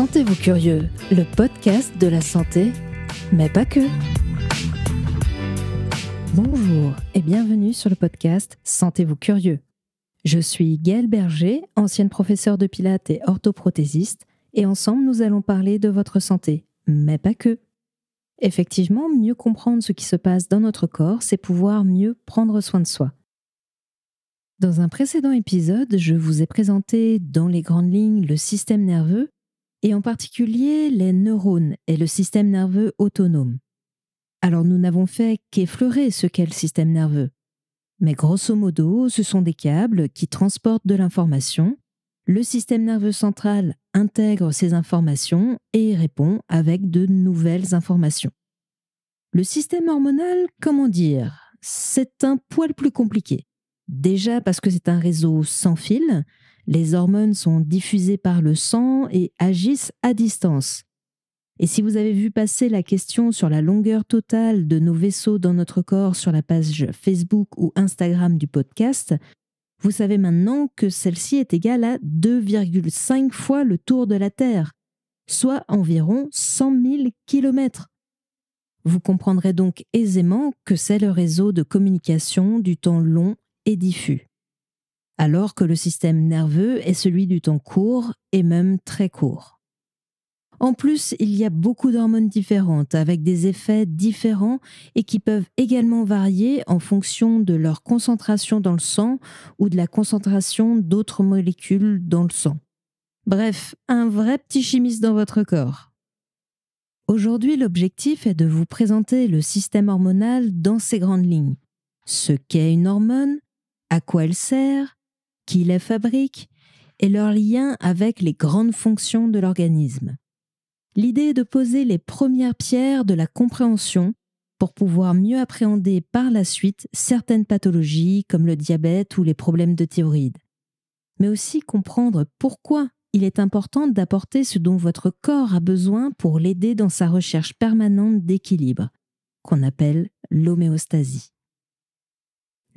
Sentez-vous curieux, le podcast de la santé, mais pas que. Bonjour et bienvenue sur le podcast Sentez-vous curieux. Je suis Gaëlle Berger, ancienne professeure de pilates et orthoprothésiste, et ensemble nous allons parler de votre santé, mais pas que. Effectivement, mieux comprendre ce qui se passe dans notre corps, c'est pouvoir mieux prendre soin de soi. Dans un précédent épisode, je vous ai présenté dans les grandes lignes le système nerveux, et en particulier les neurones et le système nerveux autonome. Alors nous n'avons fait qu'effleurer ce qu'est le système nerveux. Mais grosso modo, ce sont des câbles qui transportent de l'information. Le système nerveux central intègre ces informations et y répond avec de nouvelles informations. Le système hormonal, comment dire, c'est un poil plus compliqué. Déjà parce que c'est un réseau sans fil, les hormones sont diffusées par le sang et agissent à distance. Et si vous avez vu passer la question sur la longueur totale de nos vaisseaux dans notre corps sur la page Facebook ou Instagram du podcast, vous savez maintenant que celle-ci est égale à 2,5 fois le tour de la Terre, soit environ 100 000 kilomètres. Vous comprendrez donc aisément que c'est le réseau de communication du temps long et diffus, alors que le système nerveux est celui du temps court et même très court. En plus, il y a beaucoup d'hormones différentes avec des effets différents et qui peuvent également varier en fonction de leur concentration dans le sang ou de la concentration d'autres molécules dans le sang. Bref, un vrai petit chimiste dans votre corps. Aujourd'hui, l'objectif est de vous présenter le système hormonal dans ses grandes lignes. Ce qu'est une hormone, à quoi elle sert, qui la fabrique et leur lien avec les grandes fonctions de l'organisme. L'idée est de poser les premières pierres de la compréhension pour pouvoir mieux appréhender par la suite certaines pathologies comme le diabète ou les problèmes de thyroïde. Mais aussi comprendre pourquoi il est important d'apporter ce dont votre corps a besoin pour l'aider dans sa recherche permanente d'équilibre, qu'on appelle l'homéostasie.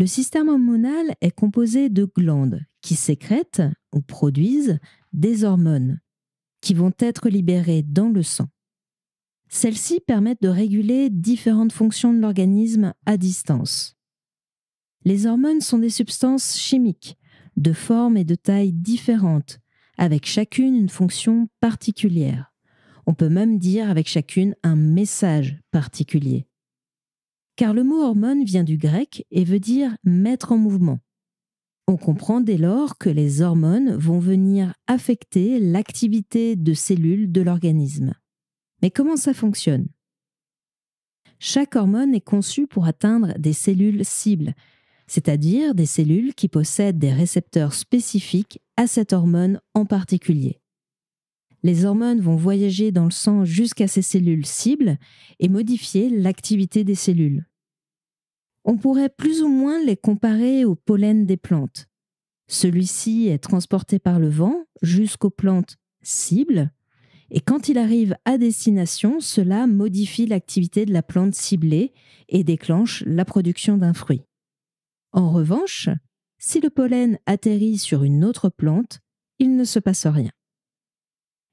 Le système hormonal est composé de glandes qui sécrètent ou produisent des hormones qui vont être libérées dans le sang. Celles-ci permettent de réguler différentes fonctions de l'organisme à distance. Les hormones sont des substances chimiques de forme et de taille différentes, avec chacune une fonction particulière. On peut même dire avec chacune un message particulier. Car le mot hormone vient du grec et veut dire mettre en mouvement. On comprend dès lors que les hormones vont venir affecter l'activité de cellules de l'organisme. Mais comment ça fonctionne ? Chaque hormone est conçue pour atteindre des cellules cibles, c'est-à-dire des cellules qui possèdent des récepteurs spécifiques à cette hormone en particulier. Les hormones vont voyager dans le sang jusqu'à ces cellules cibles et modifier l'activité des cellules. On pourrait plus ou moins les comparer au pollen des plantes. Celui-ci est transporté par le vent jusqu'aux plantes cibles et quand il arrive à destination, cela modifie l'activité de la plante ciblée et déclenche la production d'un fruit. En revanche, si le pollen atterrit sur une autre plante, il ne se passe rien.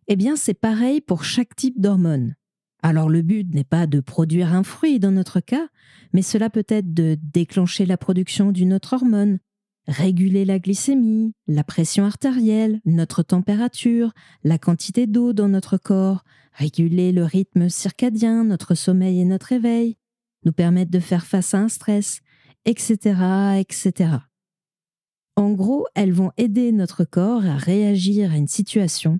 Eh bien, c'est pareil pour chaque type d'hormone. Alors le but n'est pas de produire un fruit dans notre cas, mais cela peut être de déclencher la production d'une autre hormone, réguler la glycémie, la pression artérielle, notre température, la quantité d'eau dans notre corps, réguler le rythme circadien, notre sommeil et notre éveil, nous permettre de faire face à un stress, etc., etc. En gros, elles vont aider notre corps à réagir à une situation,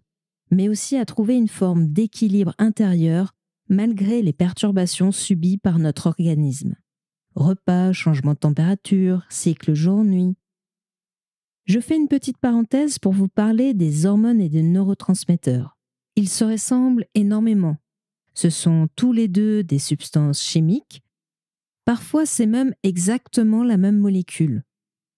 mais aussi à trouver une forme d'équilibre intérieur malgré les perturbations subies par notre organisme. Repas, changement de température, cycle jour-nuit. Je fais une petite parenthèse pour vous parler des hormones et des neurotransmetteurs. Ils se ressemblent énormément. Ce sont tous les deux des substances chimiques. Parfois, c'est même exactement la même molécule.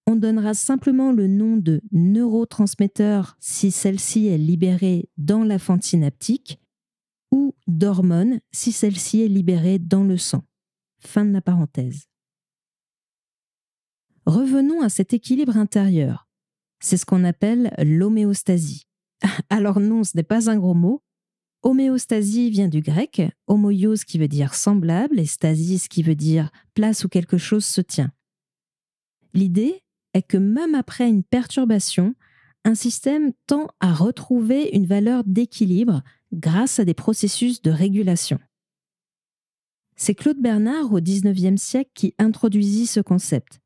On donnera simplement le nom de neurotransmetteur si celle-ci est libérée dans la fente synaptique ou d'hormone si celle-ci est libérée dans le sang. Fin de la parenthèse. Revenons à cet équilibre intérieur. C'est ce qu'on appelle l'homéostasie. Alors non, ce n'est pas un gros mot, Homéostasie vient du grec, homoios qui veut dire semblable et stasis qui veut dire place où quelque chose se tient. L'idée est que même après une perturbation, un système tend à retrouver une valeur d'équilibre grâce à des processus de régulation. C'est Claude Bernard au XIXe siècle qui introduisit ce concept.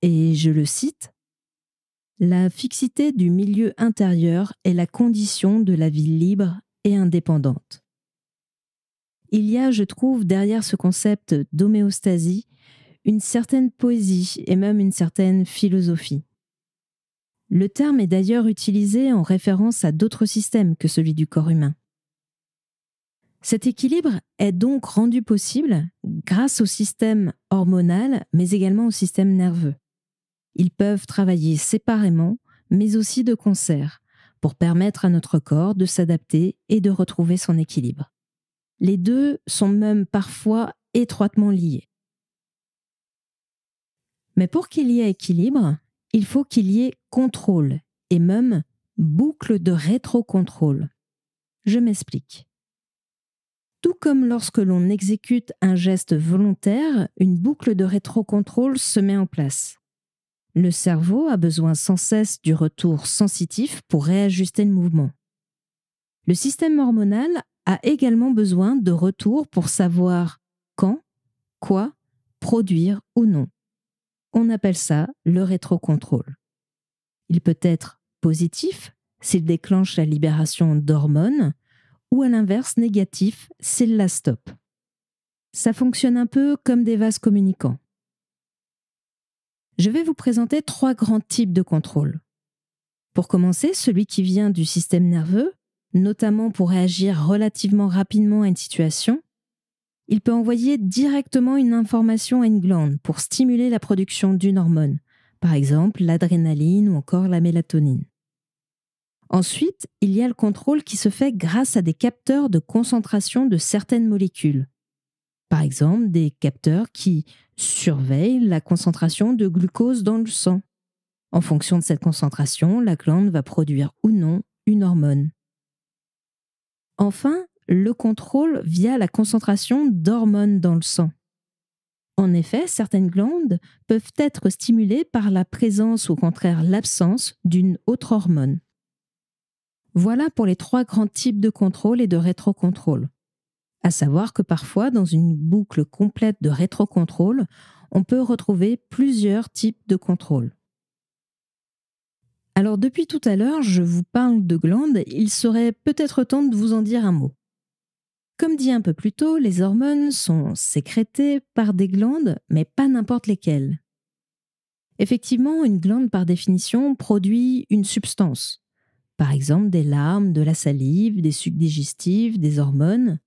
Et je le cite, « La fixité du milieu intérieur est la condition de la vie libre et indépendante. » Il y a, je trouve, derrière ce concept d'homéostasie, une certaine poésie et même une certaine philosophie. Le terme est d'ailleurs utilisé en référence à d'autres systèmes que celui du corps humain. Cet équilibre est donc rendu possible grâce au système hormonal, mais également au système nerveux. Ils peuvent travailler séparément, mais aussi de concert, pour permettre à notre corps de s'adapter et de retrouver son équilibre. Les deux sont même parfois étroitement liés. Mais pour qu'il y ait équilibre, il faut qu'il y ait contrôle, et même boucle de rétrocontrôle. Je m'explique. Tout comme lorsque l'on exécute un geste volontaire, une boucle de rétrocontrôle se met en place. Le cerveau a besoin sans cesse du retour sensitif pour réajuster le mouvement. Le système hormonal a également besoin de retour pour savoir quand, quoi, produire ou non. On appelle ça le rétrocontrôle. Il peut être positif s'il déclenche la libération d'hormones, ou à l'inverse négatif s'il la stoppe. Ça fonctionne un peu comme des vases communicants. Je vais vous présenter 3 grands types de contrôle. Pour commencer, celui qui vient du système nerveux, notamment pour réagir relativement rapidement à une situation, il peut envoyer directement une information à une glande pour stimuler la production d'une hormone, par exemple l'adrénaline ou encore la mélatonine. Ensuite, il y a le contrôle qui se fait grâce à des capteurs de concentration de certaines molécules. Par exemple, des capteurs qui surveillent la concentration de glucose dans le sang. En fonction de cette concentration, la glande va produire ou non une hormone. Enfin, le contrôle via la concentration d'hormones dans le sang. En effet, certaines glandes peuvent être stimulées par la présence ou au contraire l'absence d'une autre hormone. Voilà pour les 3 grands types de contrôle et de rétrocontrôle. À savoir que parfois, dans une boucle complète de rétrocontrôle, on peut retrouver plusieurs types de contrôle. Alors depuis tout à l'heure, je vous parle de glandes, il serait peut-être temps de vous en dire un mot. Comme dit un peu plus tôt, les hormones sont sécrétées par des glandes, mais pas n'importe lesquelles. Effectivement, une glande par définition produit une substance. Par exemple, des larmes, de la salive, des sucs digestifs, des hormones.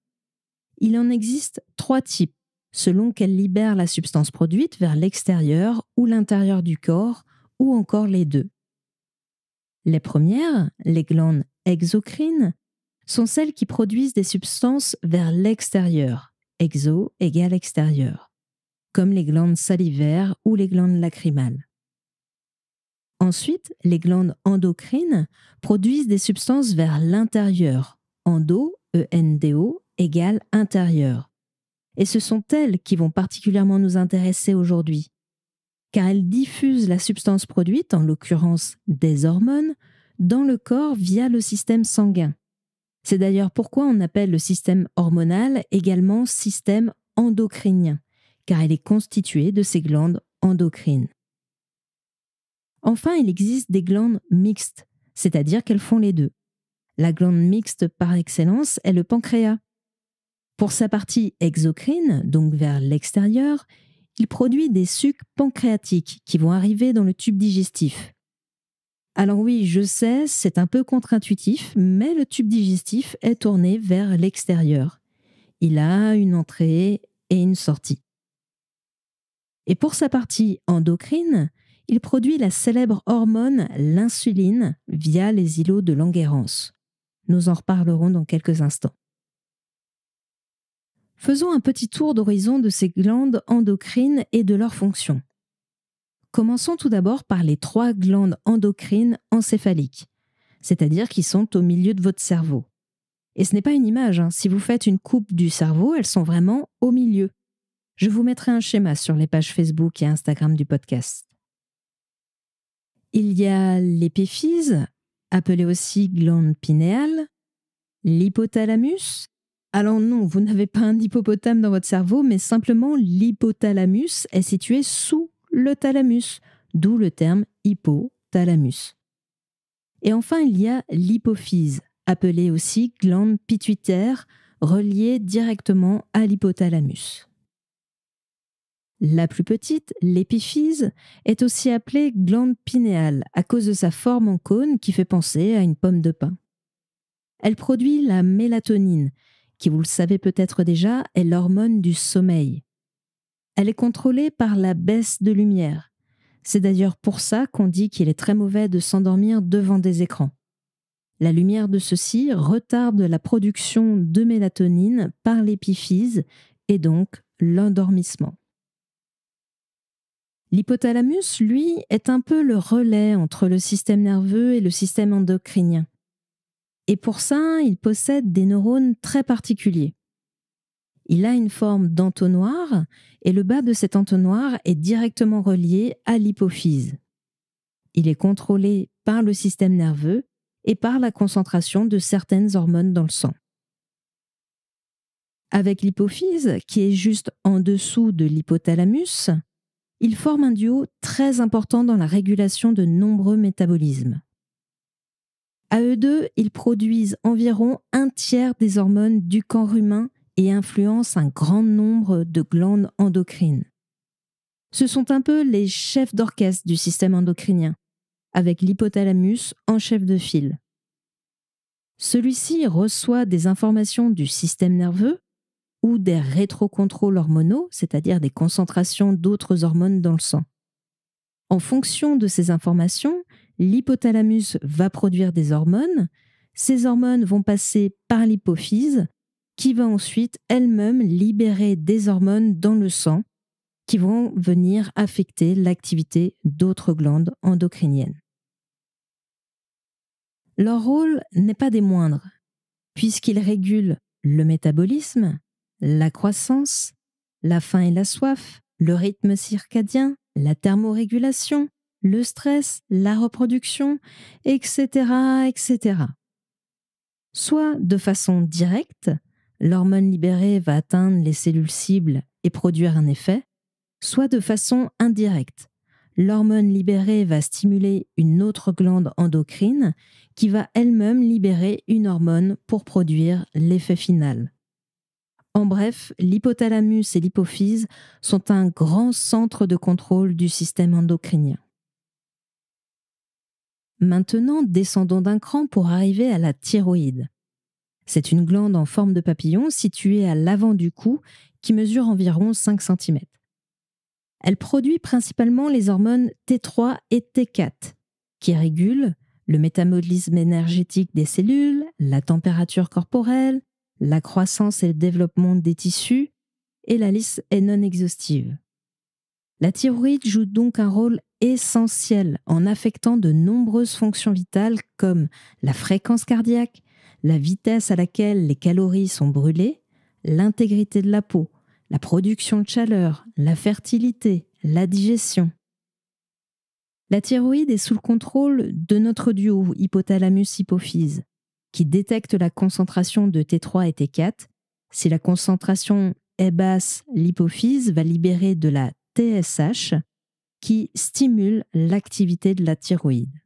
Il en existe 3 types, selon qu'elle libère la substance produite vers l'extérieur ou l'intérieur du corps, ou encore les deux. Les premières, les glandes exocrines, sont celles qui produisent des substances vers l'extérieur, exo égale extérieur, comme les glandes salivaires ou les glandes lacrymales. Ensuite, les glandes endocrines produisent des substances vers l'intérieur, endo, E-N-D-O, égale intérieur. Et ce sont elles qui vont particulièrement nous intéresser aujourd'hui, car elles diffusent la substance produite, en l'occurrence des hormones, dans le corps via le système sanguin. C'est d'ailleurs pourquoi on appelle le système hormonal également système endocrinien, car il est constitué de ces glandes endocrines. Enfin, il existe des glandes mixtes, c'est-à-dire qu'elles font les deux. La glande mixte par excellence est le pancréas. Pour sa partie exocrine, donc vers l'extérieur, il produit des sucs pancréatiques qui vont arriver dans le tube digestif. Alors oui, je sais, c'est un peu contre-intuitif, mais le tube digestif est tourné vers l'extérieur. Il a une entrée et une sortie. Et pour sa partie endocrine, il produit la célèbre hormone, l'insuline, via les îlots de Langerhans. Nous en reparlerons dans quelques instants. Faisons un petit tour d'horizon de ces glandes endocrines et de leurs fonctions. Commençons tout d'abord par les 3 glandes endocrines encéphaliques, c'est-à-dire qui sont au milieu de votre cerveau. Et ce n'est pas une image, hein. Si vous faites une coupe du cerveau, elles sont vraiment au milieu. Je vous mettrai un schéma sur les pages Facebook et Instagram du podcast. Il y a l'épiphyse, appelée aussi glande pinéale, l'hypothalamus. Alors non, vous n'avez pas un hippopotame dans votre cerveau, mais simplement l'hypothalamus est situé sous le thalamus, d'où le terme hypothalamus. Et enfin, il y a l'hypophyse, appelée aussi glande pituitaire, reliée directement à l'hypothalamus. La plus petite, l'épiphyse, est aussi appelée glande pinéale à cause de sa forme en cône qui fait penser à une pomme de pin. Elle produit la mélatonine, qui, vous le savez peut-être déjà, est l'hormone du sommeil. Elle est contrôlée par la baisse de lumière. C'est d'ailleurs pour ça qu'on dit qu'il est très mauvais de s'endormir devant des écrans. La lumière de ceux-ci retarde la production de mélatonine par l'épiphyse et donc l'endormissement. L'hypothalamus, lui, est un peu le relais entre le système nerveux et le système endocrinien. Et pour ça, il possède des neurones très particuliers. Il a une forme d'entonnoir et le bas de cet entonnoir est directement relié à l'hypophyse. Il est contrôlé par le système nerveux et par la concentration de certaines hormones dans le sang. Avec l'hypophyse, qui est juste en dessous de l'hypothalamus, ils forment un duo très important dans la régulation de nombreux métabolismes. À eux deux, ils produisent environ un tiers des hormones du corps humain et influencent un grand nombre de glandes endocrines. Ce sont un peu les chefs d'orchestre du système endocrinien, avec l'hypothalamus en chef de file. Celui-ci reçoit des informations du système nerveux ou des rétrocontrôles hormonaux, c'est-à-dire des concentrations d'autres hormones dans le sang. En fonction de ces informations, l'hypothalamus va produire des hormones. Ces hormones vont passer par l'hypophyse, qui va ensuite elle-même libérer des hormones dans le sang qui vont venir affecter l'activité d'autres glandes endocriniennes. Leur rôle n'est pas des moindres, puisqu'ils régulent le métabolisme, la croissance, la faim et la soif, le rythme circadien, la thermorégulation, le stress, la reproduction, etc., etc. Soit de façon directe, l'hormone libérée va atteindre les cellules cibles et produire un effet, soit de façon indirecte. L'hormone libérée va stimuler une autre glande endocrine qui va elle-même libérer une hormone pour produire l'effet final. En bref, l'hypothalamus et l'hypophyse sont un grand centre de contrôle du système endocrinien. Maintenant, descendons d'un cran pour arriver à la thyroïde. C'est une glande en forme de papillon située à l'avant du cou qui mesure environ 5 cm. Elle produit principalement les hormones T3 et T4 qui régulent le métabolisme énergétique des cellules, la température corporelle, la croissance et le développement des tissus, et la liste est non exhaustive. La thyroïde joue donc un rôle essentiel en affectant de nombreuses fonctions vitales comme la fréquence cardiaque, la vitesse à laquelle les calories sont brûlées, l'intégrité de la peau, la production de chaleur, la fertilité, la digestion. La thyroïde est sous le contrôle de notre duo hypothalamus-hypophyse, qui détecte la concentration de T3 et T4. Si la concentration est basse, l'hypophyse va libérer de la TSH, qui stimule l'activité de la thyroïde.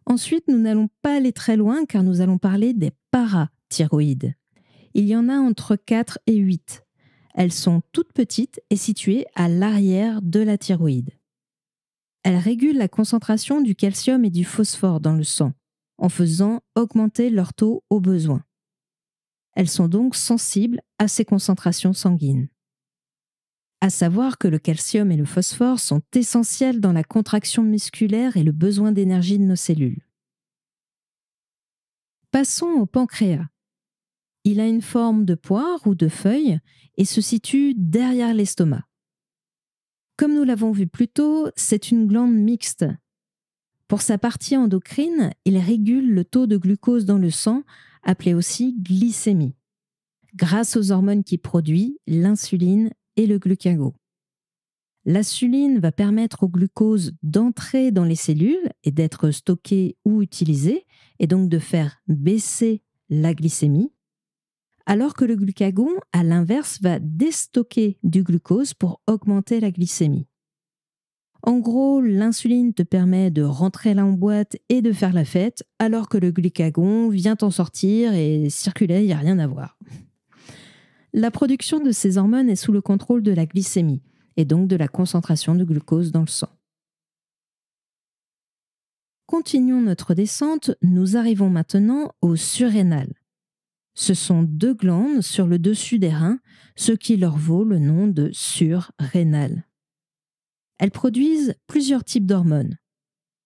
Ensuite, nous n'allons pas aller très loin car nous allons parler des parathyroïdes. Il y en a entre 4 et 8. Elles sont toutes petites et situées à l'arrière de la thyroïde. Elles régulent la concentration du calcium et du phosphore dans le sang, en faisant augmenter leur taux au besoin. Elles sont donc sensibles à ces concentrations sanguines. À savoir que le calcium et le phosphore sont essentiels dans la contraction musculaire et le besoin d'énergie de nos cellules. Passons au pancréas. Il a une forme de poire ou de feuille et se situe derrière l'estomac. Comme nous l'avons vu plus tôt, c'est une glande mixte. Pour sa partie endocrine, il régule le taux de glucose dans le sang, appelé aussi glycémie, grâce aux hormones qu'il produit, l'insuline et le glucagon. L'insuline va permettre au glucose d'entrer dans les cellules et d'être stocké ou utilisé, et donc de faire baisser la glycémie, alors que le glucagon, à l'inverse, va déstocker du glucose pour augmenter la glycémie. En gros, l'insuline te permet de rentrer là en boîte et de faire la fête, alors que le glucagon vient en sortir et circuler, il n'y a rien à voir. La production de ces hormones est sous le contrôle de la glycémie, et donc de la concentration de glucose dans le sang. Continuons notre descente, nous arrivons maintenant au surrénal. Ce sont 2 glandes sur le dessus des reins, ce qui leur vaut le nom de surrénal. Elles produisent plusieurs types d'hormones.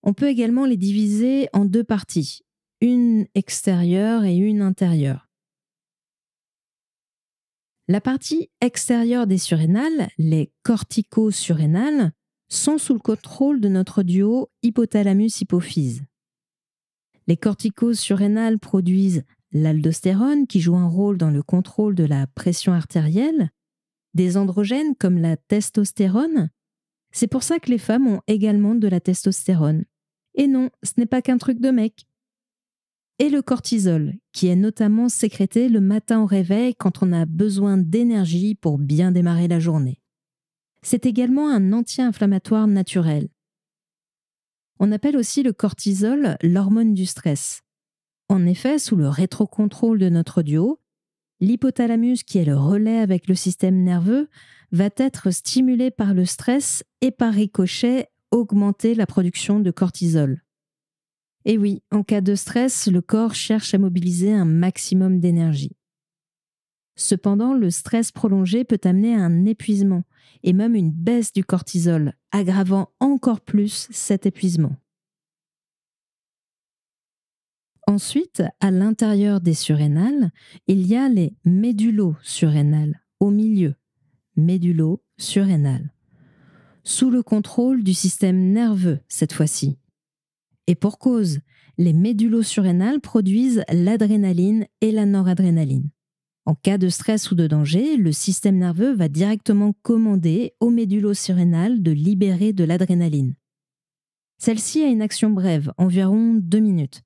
On peut également les diviser en 2 parties, une extérieure et une intérieure. La partie extérieure des surrénales, les cortico-surrénales, sont sous le contrôle de notre duo hypothalamus-hypophyse. Les cortico-surrénales produisent l'aldostérone qui joue un rôle dans le contrôle de la pression artérielle, des androgènes comme la testostérone. C'est pour ça que les femmes ont également de la testostérone. Et non, ce n'est pas qu'un truc de mec. Et le cortisol, qui est notamment sécrété le matin au réveil quand on a besoin d'énergie pour bien démarrer la journée. C'est également un anti-inflammatoire naturel. On appelle aussi le cortisol l'hormone du stress. En effet, sous le rétrocontrôle de notre duo, l'hypothalamus, qui est le relais avec le système nerveux, va être stimulé par le stress et par ricochet augmenter la production de cortisol. Et oui, en cas de stress, le corps cherche à mobiliser un maximum d'énergie. Cependant, le stress prolongé peut amener à un épuisement et même une baisse du cortisol, aggravant encore plus cet épuisement. Ensuite, à l'intérieur des surrénales, il y a les médullo-surrénales, au milieu, médullo-surrénales, sous le contrôle du système nerveux cette fois-ci. Et pour cause, les médullo-surrénales produisent l'adrénaline et la noradrénaline. En cas de stress ou de danger, le système nerveux va directement commander aux médullo-surrénales de libérer de l'adrénaline. Celle-ci a une action brève, environ 2 minutes.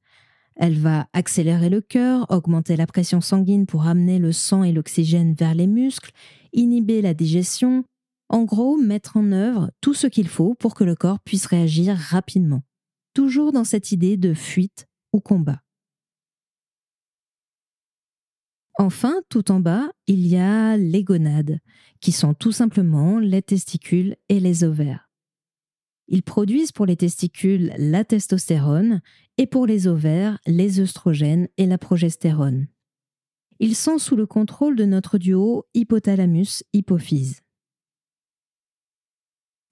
Elle va accélérer le cœur, augmenter la pression sanguine pour amener le sang et l'oxygène vers les muscles, inhiber la digestion, en gros, mettre en œuvre tout ce qu'il faut pour que le corps puisse réagir rapidement. Toujours dans cette idée de fuite ou combat. Enfin, tout en bas, il y a les gonades, qui sont tout simplement les testicules et les ovaires. Ils produisent pour les testicules la testostérone et pour les ovaires les œstrogènes et la progestérone. Ils sont sous le contrôle de notre duo hypothalamus-hypophyse.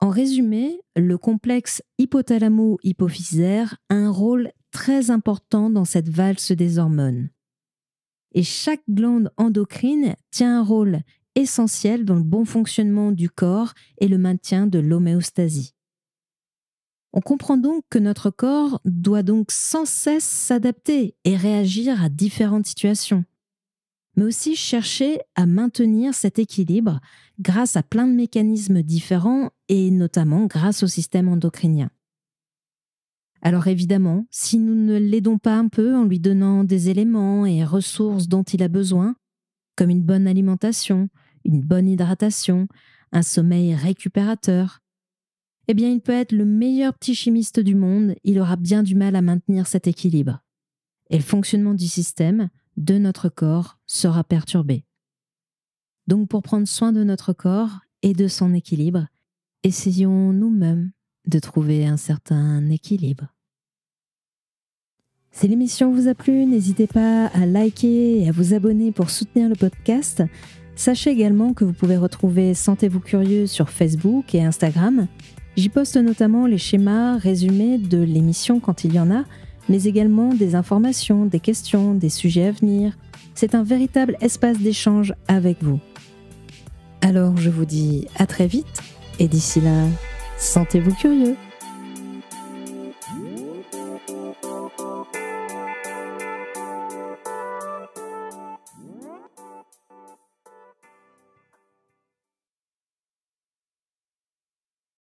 En résumé, le complexe hypothalamo-hypophysaire a un rôle très important dans cette valse des hormones. Et chaque glande endocrine tient un rôle essentiel dans le bon fonctionnement du corps et le maintien de l'homéostasie. On comprend donc que notre corps doit donc sans cesse s'adapter et réagir à différentes situations, mais aussi chercher à maintenir cet équilibre grâce à plein de mécanismes différents et notamment grâce au système endocrinien. Alors évidemment, si nous ne l'aidons pas un peu en lui donnant des éléments et ressources dont il a besoin, comme une bonne alimentation, une bonne hydratation, un sommeil récupérateur, eh bien il peut être le meilleur petit chimiste du monde, il aura bien du mal à maintenir cet équilibre. Et le fonctionnement du système, de notre corps, sera perturbé. Donc pour prendre soin de notre corps et de son équilibre, essayons nous-mêmes de trouver un certain équilibre. Si l'émission vous a plu, n'hésitez pas à liker et à vous abonner pour soutenir le podcast. Sachez également que vous pouvez retrouver Sentez-vous curieux sur Facebook et Instagram. J'y poste notamment les schémas résumés de l'émission quand il y en a, mais également des informations, des questions, des sujets à venir. C'est un véritable espace d'échange avec vous. Alors je vous dis à très vite et d'ici là, sentez-vous curieux.